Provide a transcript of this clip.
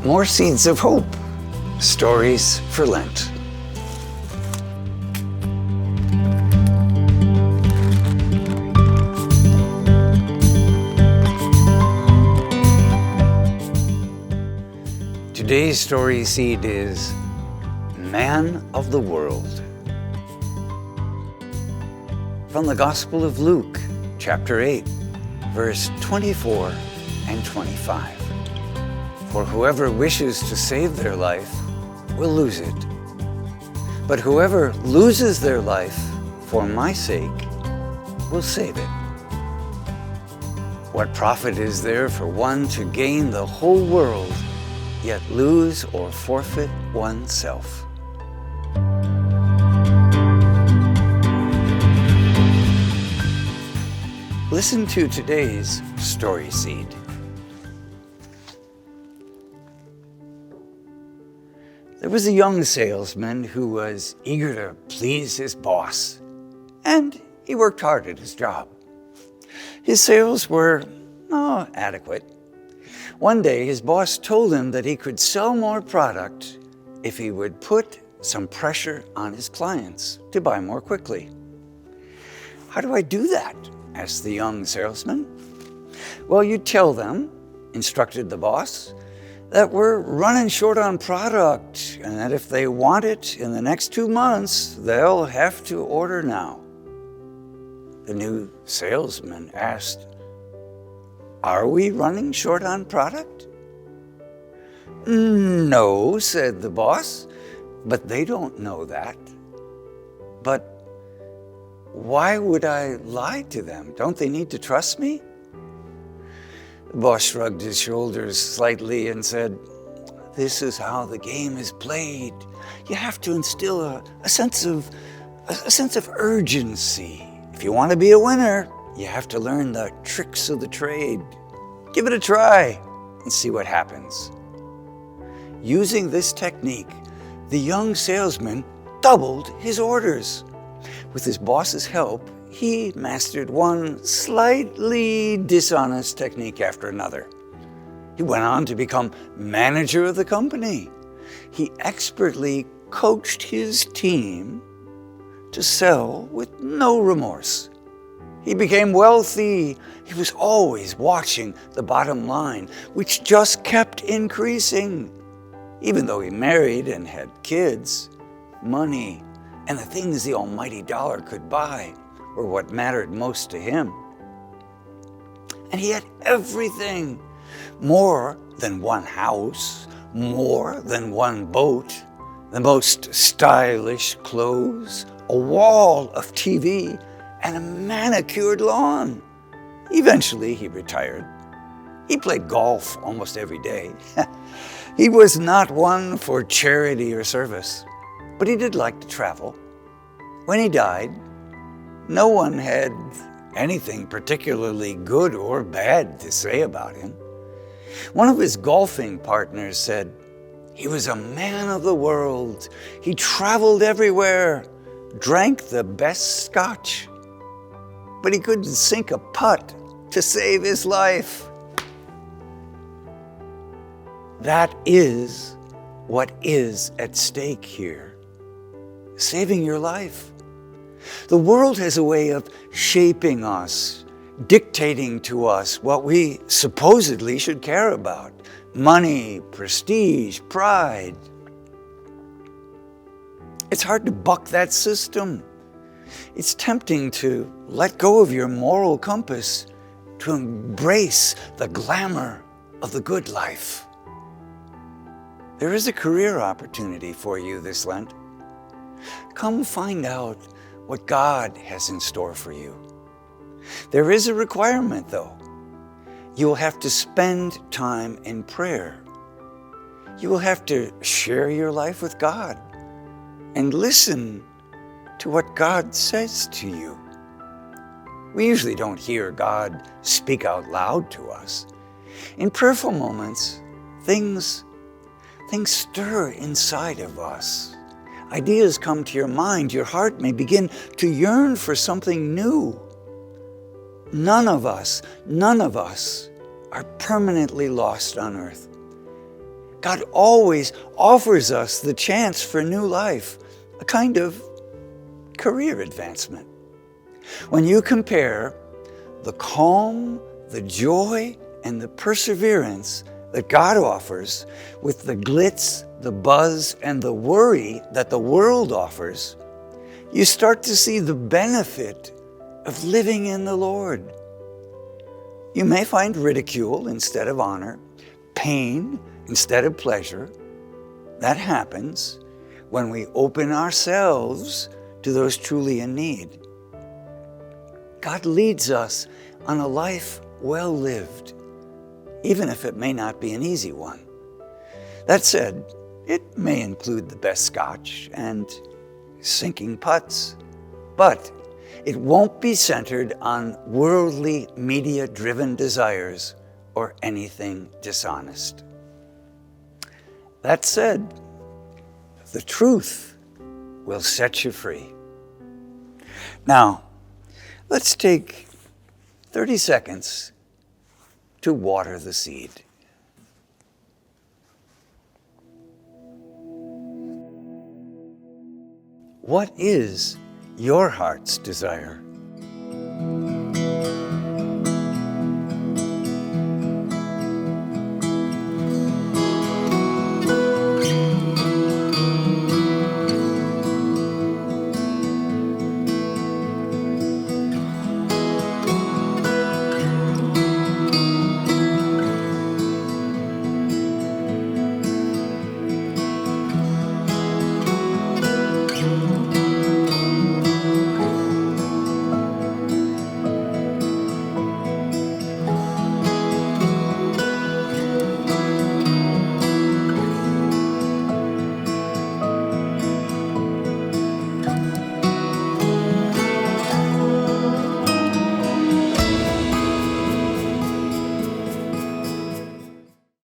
More seeds of hope. Stories for Lent. Today's story seed is Man of the World. From the Gospel of Luke, chapter 8, verse 24 and 25. For whoever wishes to save their life will lose it. But whoever loses their life for my sake will save it. What profit is there for one to gain the whole world, yet lose or forfeit oneself? Listen to today's story seed. There was a young salesman who was eager to please his boss, and he worked hard at his job. His sales were adequate. One day, his boss told him that he could sell more product if he would put some pressure on his clients to buy more quickly. "How do I do that?" asked the young salesman. "Well, you tell them," instructed the boss, "that we're running short on product and that if they want it in the next 2 months, they'll have to order now." The new salesman asked, "Are we running short on product?" "No," said the boss, "but they don't know that." "But why would I lie to them? Don't they need to trust me?" The boss shrugged his shoulders slightly and said, "This is how the game is played. You have to instill a sense of urgency. If you want to be a winner, you have to learn the tricks of the trade. Give it a try and see what happens." Using this technique, the young salesman doubled his orders. With his boss's help, he mastered one slightly dishonest technique after another. He went on to become manager of the company. He expertly coached his team to sell with no remorse. He became wealthy. He was always watching the bottom line, which just kept increasing. Even though he married and had kids, money and the things the almighty dollar could buy were what mattered most to him. And he had everything. More than one house, more than one boat, the most stylish clothes, a wall of TV, and a manicured lawn. Eventually, he retired. He played golf almost every day. He was not one for charity or service, but he did like to travel. When he died, no one had anything particularly good or bad to say about him. One of his golfing partners said, "He was a man of the world. He traveled everywhere, drank the best scotch, but he couldn't sink a putt to save his life." That is what is at stake here. Saving your life. The world has a way of shaping us, dictating to us what we supposedly should care about. Money, prestige, pride. It's hard to buck that system. It's tempting to let go of your moral compass, to embrace the glamour of the good life. There is a career opportunity for you this Lent. Come find out what God has in store for you. There is a requirement, though. You will have to spend time in prayer. You will have to share your life with God and listen to what God says to you. We usually don't hear God speak out loud to us. In prayerful moments, things stir inside of us. Ideas come to your mind. Your heart may begin to yearn for something new. None of us are permanently lost on earth. God always offers us the chance for new life, a kind of career advancement. When you compare the calm, the joy, and the perseverance that God offers with the glitz, the buzz, and the worry that the world offers, you start to see the benefit of living in the Lord. You may find ridicule instead of honor, pain instead of pleasure. That happens when we open ourselves to those truly in need. God leads us on a life well lived, even if it may not be an easy one. That said, it may include the best scotch and sinking putts, but it won't be centered on worldly, media-driven desires or anything dishonest. That said, the truth will set you free. Now, let's take 30 seconds to water the seed. What is your heart's desire?